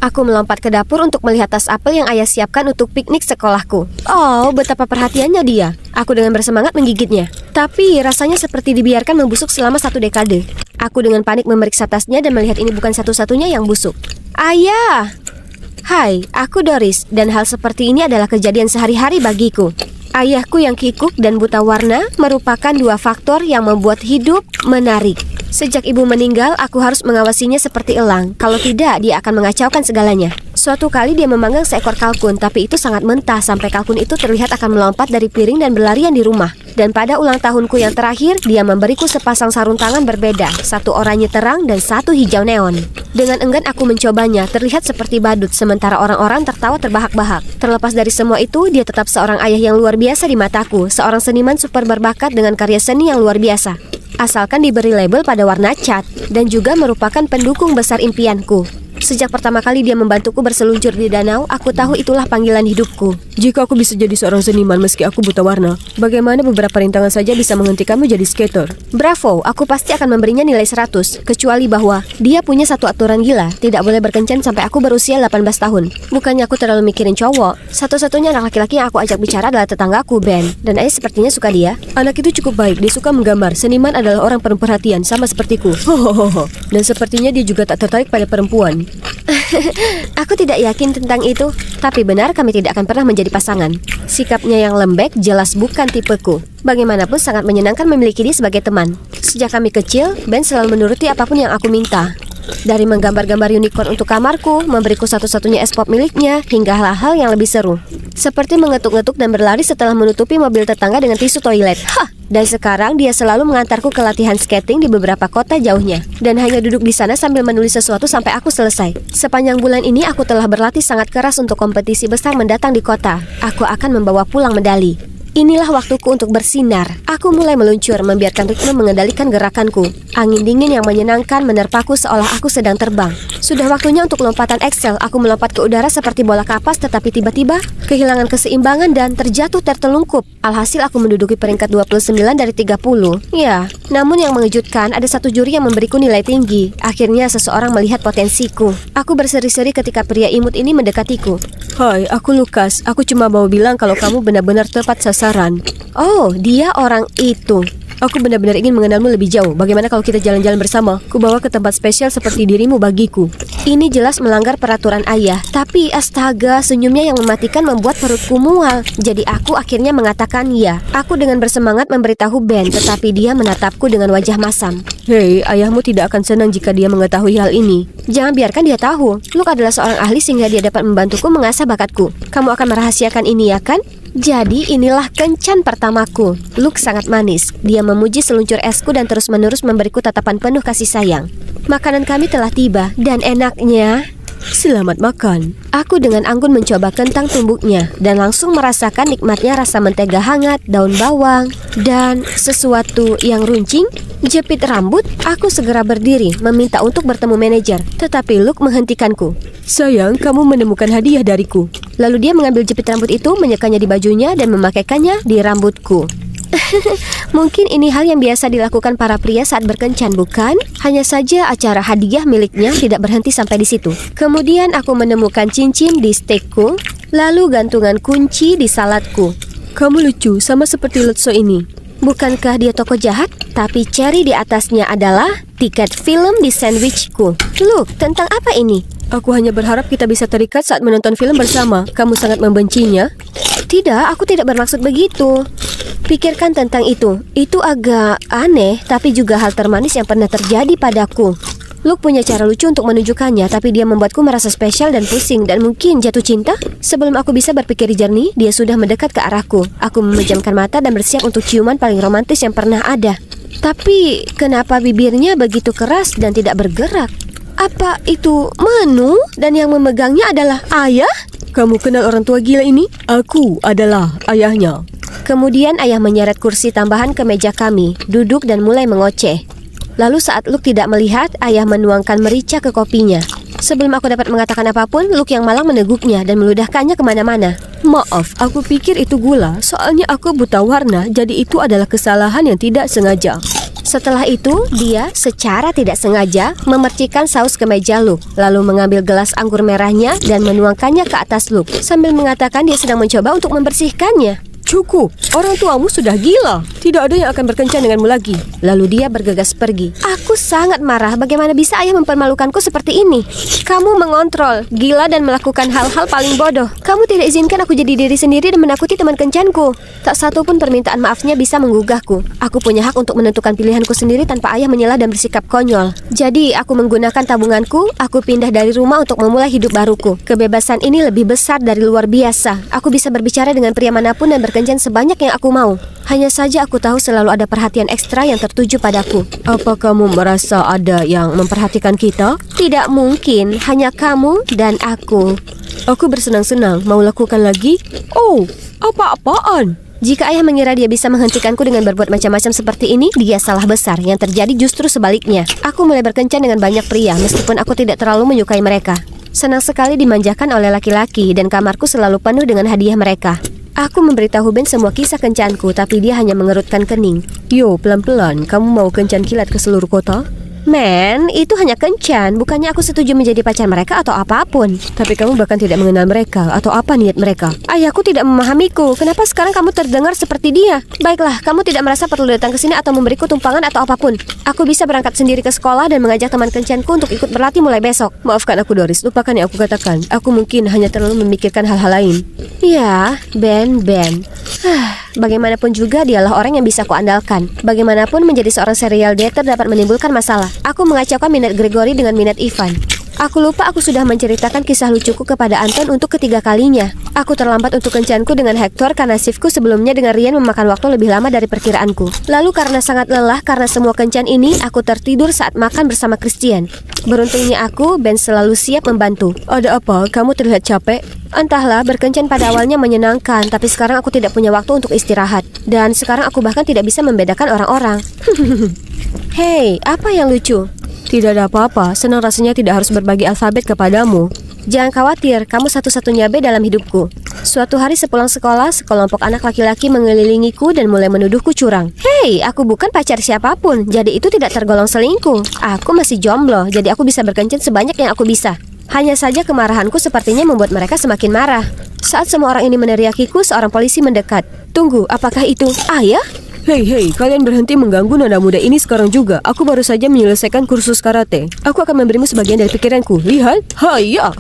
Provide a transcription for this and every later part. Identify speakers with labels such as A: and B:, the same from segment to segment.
A: Aku melompat ke dapur untuk melihat tas apel yang ayah siapkan untuk piknik sekolahku. Oh, betapa perhatiannya dia. Aku dengan bersemangat menggigitnya. Tapi rasanya seperti dibiarkan membusuk selama 1 dekade. Aku dengan panik memeriksa tasnya dan melihat ini bukan satu-satunya yang busuk. Ayah! Hai, aku Doris, dan hal seperti ini adalah kejadian sehari-hari bagiku. Ayahku yang kikuk dan buta warna merupakan 2 faktor yang membuat hidup menarik. Sejak ibu meninggal, aku harus mengawasinya seperti elang. Kalau tidak, dia akan mengacaukan segalanya. Suatu kali dia memanggang seekor kalkun, tapi itu sangat mentah sampai kalkun itu terlihat akan melompat dari piring dan berlarian di rumah. Dan pada ulang tahunku yang terakhir, dia memberiku sepasang sarung tangan berbeda, 1 oranye terang dan 1 hijau neon. Dengan enggan aku mencobanya, terlihat seperti badut, sementara orang-orang tertawa terbahak-bahak. Terlepas dari semua itu, dia tetap seorang ayah yang luar biasa di mataku, seorang seniman super berbakat dengan karya seni yang luar biasa. Asalkan diberi label pada warna cat, dan juga merupakan pendukung besar impianku. Sejak pertama kali dia membantuku berseluncur di danau, aku tahu itulah panggilan hidupku. Jika aku bisa jadi seorang seniman meski aku buta warna, bagaimana beberapa rintangan saja bisa menghentikanmu jadi skater? Bravo, aku pasti akan memberinya nilai 100, kecuali bahwa dia punya satu aturan gila, tidak boleh berkencan sampai aku berusia 18 tahun. Bukannya aku terlalu mikirin cowok, satu-satunya anak laki-laki yang aku ajak bicara adalah tetanggaku, Ben. Dan ayah sepertinya suka dia. Anak itu cukup baik, dia suka menggambar. Seniman adalah orang penuh perhatian, sama sepertiku. Hohoho. Dan sepertinya dia juga tak tertarik pada perempuan. Aku tidak yakin tentang itu, tapi benar kami tidak akan pernah menjadi pasangan. Sikapnya yang lembek jelas bukan tipeku. Bagaimanapun sangat menyenangkan memiliki dia sebagai teman. Sejak kami kecil, Ben selalu menuruti apapun yang aku minta. Dari menggambar-gambar unicorn untuk kamarku, memberiku satu-satunya es pop miliknya, hingga hal-hal yang lebih seru. Seperti mengetuk-ngetuk dan berlari setelah menutupi mobil tetangga dengan tisu toilet. Hah! Dan sekarang dia selalu mengantarku ke latihan skating di beberapa kota jauhnya. Dan hanya duduk di sana sambil menulis sesuatu sampai aku selesai. Sepanjang bulan ini aku telah berlatih sangat keras untuk kompetisi besar mendatang di kota. Aku akan membawa pulang medali. Inilah waktuku untuk bersinar. Aku mulai meluncur, membiarkan ritme mengendalikan gerakanku. Angin dingin yang menyenangkan menerpaku seolah aku sedang terbang. Sudah waktunya untuk lompatan Excel. Aku melompat ke udara seperti bola kapas, tetapi tiba-tiba kehilangan keseimbangan dan terjatuh tertelungkup. Alhasil aku menduduki peringkat 29 dari 30. Ya, namun yang mengejutkan ada satu juri yang memberiku nilai tinggi. Akhirnya seseorang melihat potensiku. Aku berseri-seri ketika pria imut ini mendekatiku. Hai, aku Lukas. Aku cuma mau bilang kalau kamu benar-benar tepat sasaran. Oh, dia orang itu. Aku benar-benar ingin mengenalmu lebih jauh. Bagaimana kalau kita jalan-jalan bersama? Ku bawa ke tempat spesial seperti dirimu bagiku. Ini jelas melanggar peraturan ayah. Tapi astaga, senyumnya yang mematikan membuat perutku mual. Jadi aku akhirnya mengatakan ya. Aku dengan bersemangat memberitahu Ben, tetapi dia menatapku dengan wajah masam. Hei, ayahmu tidak akan senang jika dia mengetahui hal ini. Jangan biarkan dia tahu. Luke adalah seorang ahli sehingga dia dapat membantuku mengasah bakatku. Kamu akan merahasiakan ini ya kan? Jadi inilah kencan pertamaku. Luke sangat manis. Dia memuji seluncur esku dan terus-menerus memberiku tatapan penuh kasih sayang. Makanan kami telah tiba dan enaknya. Selamat makan. Aku dengan anggun mencoba kentang tumbuknya dan langsung merasakan nikmatnya rasa mentega hangat, daun bawang, dan sesuatu yang runcing. Jepit rambut, aku segera berdiri meminta untuk bertemu manajer. Tetapi Luke menghentikanku. Sayang, kamu menemukan hadiah dariku. Lalu dia mengambil jepit rambut itu, menyekanya di bajunya dan memakaikannya di rambutku. Mungkin ini hal yang biasa dilakukan para pria saat berkencan, bukan? Hanya saja acara hadiah miliknya tidak berhenti sampai di situ. Kemudian aku menemukan cincin di steakku, lalu gantungan kunci di saladku. Kamu lucu, sama seperti Lutso ini. Bukankah dia tokoh jahat? Tapi cherry di atasnya adalah tiket film di sandwichku. Look, tentang apa ini? Aku hanya berharap kita bisa terikat saat menonton film bersama. Kamu sangat membencinya? Tidak, aku tidak bermaksud begitu. Pikirkan tentang itu. Itu agak aneh, tapi juga hal termanis yang pernah terjadi padaku. Luke punya cara lucu untuk menunjukkannya, tapi dia membuatku merasa spesial dan pusing dan mungkin jatuh cinta. Sebelum aku bisa berpikir jernih, dia sudah mendekat ke arahku. Aku memejamkan mata dan bersiap untuk ciuman paling romantis yang pernah ada. Tapi kenapa bibirnya begitu keras dan tidak bergerak? Apa itu menu? Dan yang memegangnya adalah ayah? Kamu kenal orang tua gila ini? Aku adalah ayahnya. Kemudian ayah menyeret kursi tambahan ke meja kami, duduk dan mulai mengoceh. Lalu saat Luke tidak melihat, ayah menuangkan merica ke kopinya. Sebelum aku dapat mengatakan apapun, Luke yang malang meneguknya dan meludahkannya kemana-mana. Maaf, aku pikir itu gula. Soalnya aku buta warna, jadi itu adalah kesalahan yang tidak sengaja. Setelah itu, dia secara tidak sengaja memercikkan saus ke meja Luke, lalu mengambil gelas anggur merahnya dan menuangkannya ke atas Luke, sambil mengatakan dia sedang mencoba untuk membersihkannya.
B: Cukup, orang tuamu sudah gila. Tidak ada yang akan berkencan denganmu lagi.
A: Lalu dia bergegas pergi. Aku sangat marah, bagaimana bisa ayah mempermalukanku seperti ini? Kamu mengontrol, gila dan melakukan hal-hal paling bodoh. Kamu tidak izinkan aku jadi diri sendiri dan menakuti teman kencanku. Tak satu pun permintaan maafnya bisa menggugahku. Aku punya hak untuk menentukan pilihanku sendiri tanpa ayah menyela dan bersikap konyol. Jadi aku menggunakan tabunganku, aku pindah dari rumah untuk memulai hidup baruku. Kebebasan ini lebih besar dari luar biasa. Aku bisa berbicara dengan pria manapun dan berkencan sebanyak yang aku mau. Hanya saja aku tahu selalu ada perhatian ekstra yang tertuju padaku.
B: Apa kamu merasa ada yang memperhatikan kita?
A: Tidak mungkin, hanya kamu dan aku.
B: Aku bersenang-senang, mau lakukan lagi? Oh, apa-apaan?
A: Jika ayah mengira dia bisa menghentikanku dengan berbuat macam-macam seperti ini, dia salah besar. Yang terjadi justru sebaliknya. Aku mulai berkencan dengan banyak pria, meskipun aku tidak terlalu menyukai mereka. Senang sekali dimanjakan oleh laki-laki, dan kamarku selalu penuh dengan hadiah mereka. Aku memberitahu Ben semua kisah kencanku, tapi dia hanya mengerutkan kening.
B: Yo, pelan-pelan, kamu mau kencan kilat ke seluruh kota?
A: Men, itu hanya kencan. Bukannya aku setuju menjadi pacar mereka atau apapun.
B: Tapi kamu bahkan tidak mengenal mereka. Atau apa niat mereka?
A: Ayahku tidak memahamiku. Kenapa sekarang kamu terdengar seperti dia? Baiklah, kamu tidak merasa perlu datang ke sini atau memberiku tumpangan atau apapun. Aku bisa berangkat sendiri ke sekolah dan mengajak teman kencanku untuk ikut berlatih mulai besok.
B: Maafkan aku, Doris, lupakan yang aku katakan. Aku mungkin hanya terlalu memikirkan hal-hal lain.
A: Ya, Ben. Bagaimanapun juga dialah orang yang bisa kuandalkan. Bagaimanapun menjadi seorang serial dater dapat menimbulkan masalah. Aku mengacaukan minat Gregory dengan minat Ivan. Aku lupa aku sudah menceritakan kisah lucuku kepada Anton untuk ketiga kalinya. Aku terlambat untuk kencanku dengan Hector karena shiftku sebelumnya dengan Ryan memakan waktu lebih lama dari perkiraanku. Lalu karena sangat lelah karena semua kencan ini, aku tertidur saat makan bersama Christian. Beruntungnya aku, Ben selalu siap membantu.
B: Ada apa? Kamu terlihat capek?
A: Entahlah, berkencan pada awalnya menyenangkan, tapi sekarang aku tidak punya waktu untuk istirahat. Dan sekarang aku bahkan tidak bisa membedakan orang-orang. Hei, apa yang lucu?
B: Tidak ada apa-apa, senang rasanya tidak harus berbagi alfabet kepadamu.
A: Jangan khawatir, kamu satu-satunya B dalam hidupku. Suatu hari sepulang sekolah, sekelompok anak laki-laki mengelilingiku dan mulai menuduhku curang. Hei, aku bukan pacar siapapun, jadi itu tidak tergolong selingkuh. Aku masih jomblo, jadi aku bisa berkencan sebanyak yang aku bisa. Hanya saja kemarahanku sepertinya membuat mereka semakin marah. Saat semua orang ini meneriakiku, seorang polisi mendekat. Tunggu, apakah itu ayah?
B: Hei, kalian berhenti mengganggu nona muda ini sekarang juga. Aku baru saja menyelesaikan kursus karate. Aku akan memberimu sebagian dari pikiranku. Lihat, haya.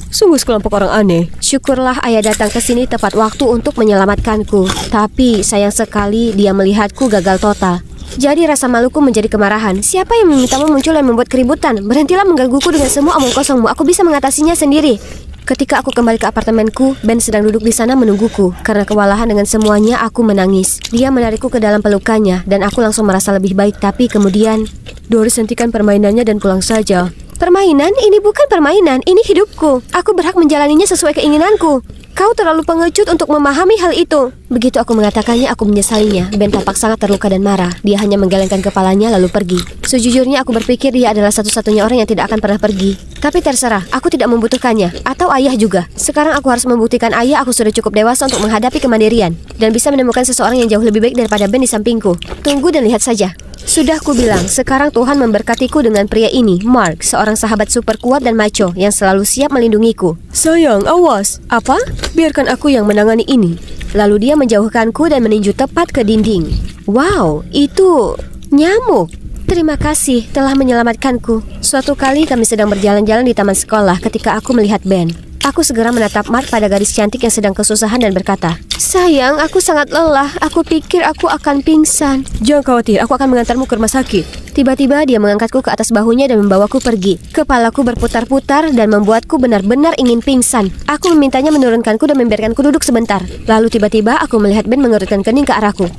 B: Sungguh sekelompok orang aneh.
A: Syukurlah ayah datang ke sini tepat waktu untuk menyelamatkanku. Tapi sayang sekali dia melihatku gagal total. Jadi rasa maluku menjadi kemarahan. Siapa yang memintamu muncul dan membuat keributan? Berhentilah menggangguku dengan semua omong kosongmu. Aku bisa mengatasinya sendiri. Ketika aku kembali ke apartemenku, Ben sedang duduk di sana menungguku. Karena kewalahan dengan semuanya, aku menangis. Dia menarikku ke dalam pelukannya, dan aku langsung merasa lebih baik. Tapi kemudian,
B: Doris, hentikan permainannya dan pulang saja.
A: Permainan? Ini bukan permainan, ini hidupku. Aku berhak menjalaninya sesuai keinginanku. Kau terlalu pengecut untuk memahami hal itu. Begitu aku mengatakannya, aku menyesalinya. Ben tampak sangat terluka dan marah. Dia hanya menggelengkan kepalanya lalu pergi. Sejujurnya aku berpikir dia adalah satu-satunya orang yang tidak akan pernah pergi. Tapi terserah, aku tidak membutuhkannya. Atau ayah juga. Sekarang aku harus membuktikan ayah aku sudah cukup dewasa untuk menghadapi kemandirian. Dan bisa menemukan seseorang yang jauh lebih baik daripada Ben di sampingku. Tunggu dan lihat saja. Sudah kubilang, sekarang Tuhan memberkatiku dengan pria ini, Mark, seorang sahabat super kuat dan macho yang selalu siap melindungiku.
B: Sayang, awas.
A: Apa?
B: Biarkan aku yang menangani ini.
A: Lalu dia menjauhkanku dan meninju tepat ke dinding. Wow, itu nyamuk. Terima kasih telah menyelamatkanku. Suatu kali kami sedang berjalan-jalan di taman sekolah ketika aku melihat Ben. Aku segera menatap Mark pada gadis cantik yang sedang kesusahan dan berkata, "Sayang, aku sangat lelah. Aku pikir aku akan pingsan."
B: Jangan khawatir, aku akan mengantarmu ke rumah sakit.
A: Tiba-tiba dia mengangkatku ke atas bahunya dan membawaku pergi. Kepalaku berputar-putar dan membuatku benar-benar ingin pingsan. Aku memintanya menurunkanku dan membiarkanku duduk sebentar. Lalu tiba-tiba aku melihat Ben mengerutkan kening ke arahku.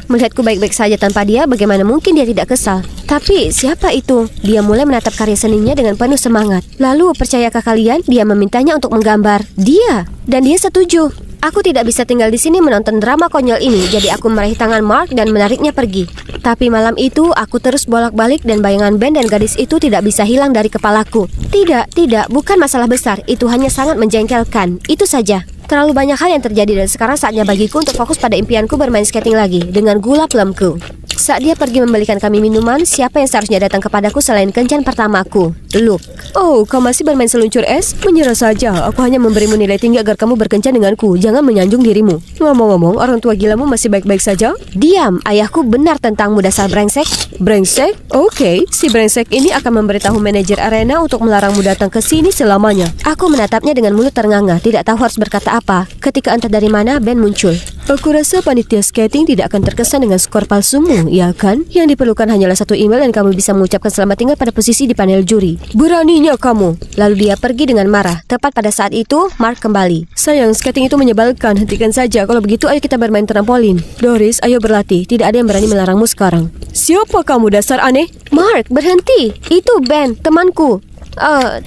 A: Melihatku baik-baik saja tanpa dia, bagaimana mungkin dia tidak kesal? Tapi siapa itu? Dia mulai menatap karya seninya dengan penuh semangat. Lalu percayakah kalian, dia memintanya untuk menggambar dia. Dan dia setuju. Aku tidak bisa tinggal di sini menonton drama konyol ini, jadi aku meraih tangan Mark dan menariknya pergi. Tapi malam itu aku terus bolak-balik dan bayangan Ben dan gadis itu tidak bisa hilang dari kepalaku. Tidak, bukan masalah besar, itu hanya sangat menjengkelkan. Itu saja. Terlalu banyak hal yang terjadi dan sekarang saatnya bagiku untuk fokus pada impianku bermain skating lagi dengan gula plumku. Saat dia pergi membelikan kami minuman, siapa yang seharusnya datang kepadaku selain kencan pertamaku, Luke.
B: Oh, kau masih bermain seluncur es? Menyerah saja. Aku hanya memberimu nilai tinggi agar kamu berkencan denganku. Jangan menyanjung dirimu. Ngomong-ngomong, orang tua gilamu masih baik-baik saja?
A: Diam, ayahku benar tentangmu dasar brengsek.
B: Brengsek? Oke, si brengsek ini akan memberitahu manajer arena untuk melarangmu datang ke sini selamanya.
A: Aku menatapnya dengan mulut ternganga, tidak tahu harus berkata apa. Ketika entah dari mana Ben muncul.
B: Aku rasa panitia skating tidak akan terkesan dengan skor palsumu, ya kan? Yang diperlukan hanyalah satu email dan kamu bisa mengucapkan selamat tinggal pada posisi di panel juri. Beraninya kamu.
A: Lalu dia pergi dengan marah. Tepat pada saat itu, Mark kembali.
B: Sayang, skating itu menyebalkan. Hentikan saja. Kalau begitu, ayo kita bermain trampolin. Doris, ayo berlatih. Tidak ada yang berani melarangmu sekarang. Siapa kamu, dasar aneh?
A: Mark, berhenti. Itu Ben, temanku.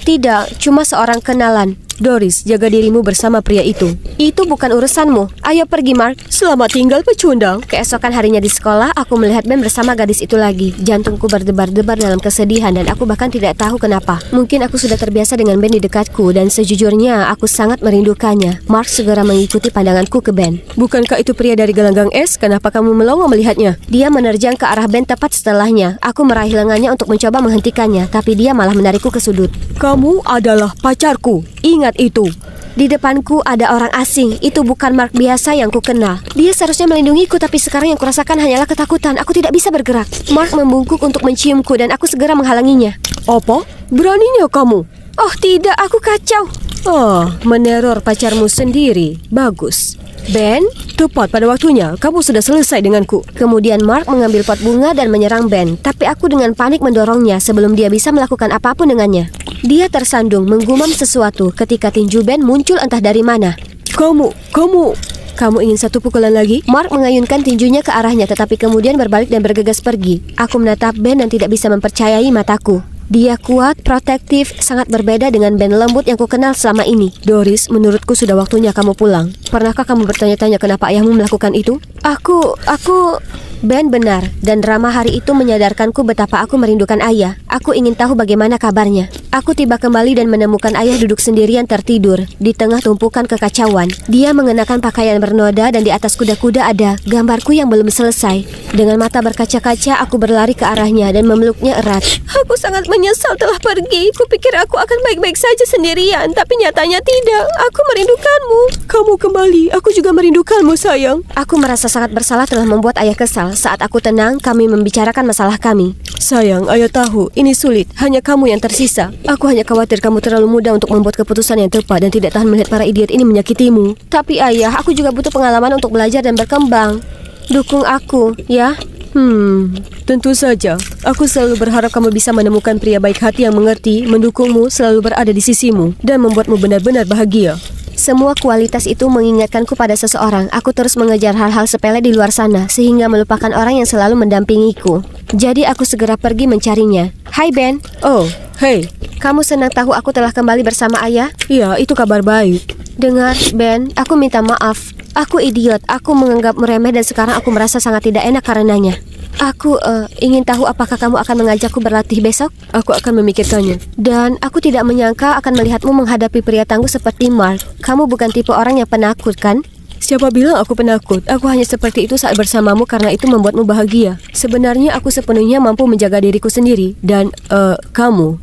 A: Tidak, cuma seorang kenalan.
B: Doris, jaga dirimu bersama pria itu.
A: Itu bukan urusanmu. Ayo pergi, Mark.
B: Selamat tinggal, pecundang.
A: Keesokan harinya di sekolah, aku melihat Ben bersama gadis itu lagi. Jantungku berdebar-debar dalam kesedihan dan aku bahkan tidak tahu kenapa. Mungkin aku sudah terbiasa dengan Ben di dekatku dan sejujurnya aku sangat merindukannya. Mark segera mengikuti pandanganku ke Ben.
B: Bukankah itu pria dari gelanggang es? Kenapa kamu melongo melihatnya?
A: Dia menerjang ke arah Ben tepat setelahnya. Aku meraih lengannya untuk mencoba menghentikannya, tapi dia malah menarikku ke sudut.
B: Kamu adalah pacarku. Ingat itu.
A: Di depanku ada orang asing. Itu bukan Mark biasa yang ku kenal. Dia seharusnya melindungiku, tapi sekarang yang kurasakan hanyalah ketakutan. Aku tidak bisa bergerak. Mark membungkuk untuk menciumku dan aku segera menghalanginya.
B: Apa? Beraninya kamu?
A: Oh tidak, aku kacau.
B: Meneror pacarmu sendiri. Bagus.
A: Ben,
B: tepat pada waktunya. Kamu sudah selesai denganku.
A: Kemudian Mark mengambil pot bunga dan menyerang Ben. Tapi aku dengan panik mendorongnya sebelum dia bisa melakukan apapun dengannya. Dia tersandung menggumam sesuatu ketika tinju Ben muncul entah dari mana.
B: Kamu ingin satu pukulan lagi?
A: Mark mengayunkan tinjunya ke arahnya tetapi kemudian berbalik dan bergegas pergi. Aku menatap Ben dan tidak bisa mempercayai mataku. Dia kuat, protektif, sangat berbeda dengan Ben lembut yang kukenal selama ini.
B: Doris, menurutku sudah waktunya kamu pulang. Pernahkah kamu bertanya-tanya kenapa ayahmu melakukan itu?
A: Ben benar, dan drama hari itu menyadarkanku betapa aku merindukan ayah. Aku ingin tahu bagaimana kabarnya. Aku tiba kembali dan menemukan ayah duduk sendirian tertidur di tengah tumpukan kekacauan. Dia mengenakan pakaian bernoda dan di atas kuda-kuda ada gambarku yang belum selesai. Dengan mata berkaca-kaca, aku berlari ke arahnya dan memeluknya erat. Aku sangat menyesal telah pergi. Kupikir aku akan baik-baik saja sendirian, tapi nyatanya tidak. Aku merindukanmu.
B: Kamu kembali, aku juga merindukanmu, sayang.
A: Aku merasa sangat bersalah telah membuat ayah kesal. Saat aku tenang, kami membicarakan masalah kami.
B: Sayang, ayah tahu, ini sulit. Hanya kamu yang tersisa. Aku hanya khawatir kamu terlalu muda untuk membuat keputusan yang tepat dan tidak tahan melihat para idiot ini menyakitimu.
A: Tapi ayah, aku juga butuh pengalaman untuk belajar dan berkembang. Dukung aku, ya.
B: Tentu saja. Aku selalu berharap kamu bisa menemukan pria baik hati yang mengerti, mendukungmu, selalu berada di sisimu, dan membuatmu benar-benar bahagia.
A: Semua kualitas itu mengingatkanku pada seseorang. Aku terus mengejar hal-hal sepele di luar sana, sehingga melupakan orang yang selalu mendampingiku. Jadi aku segera pergi mencarinya. Hai Ben.
B: Oh, hey.
A: Kamu senang tahu aku telah kembali bersama ayah?
B: Iya, itu kabar baik.
A: Dengar, Ben, aku minta maaf. Aku idiot, aku menganggapmu remeh dan sekarang aku merasa sangat tidak enak karenanya. Aku ingin tahu apakah kamu akan mengajakku berlatih besok?
B: Aku akan memikirkannya.
A: Dan aku tidak menyangka akan melihatmu menghadapi pria tangguh seperti Mark. Kamu bukan tipe orang yang penakut, kan?
B: Siapa bilang aku penakut? Aku hanya seperti itu saat bersamamu karena itu membuatmu bahagia. Sebenarnya aku sepenuhnya mampu menjaga diriku sendiri. Dan, kamu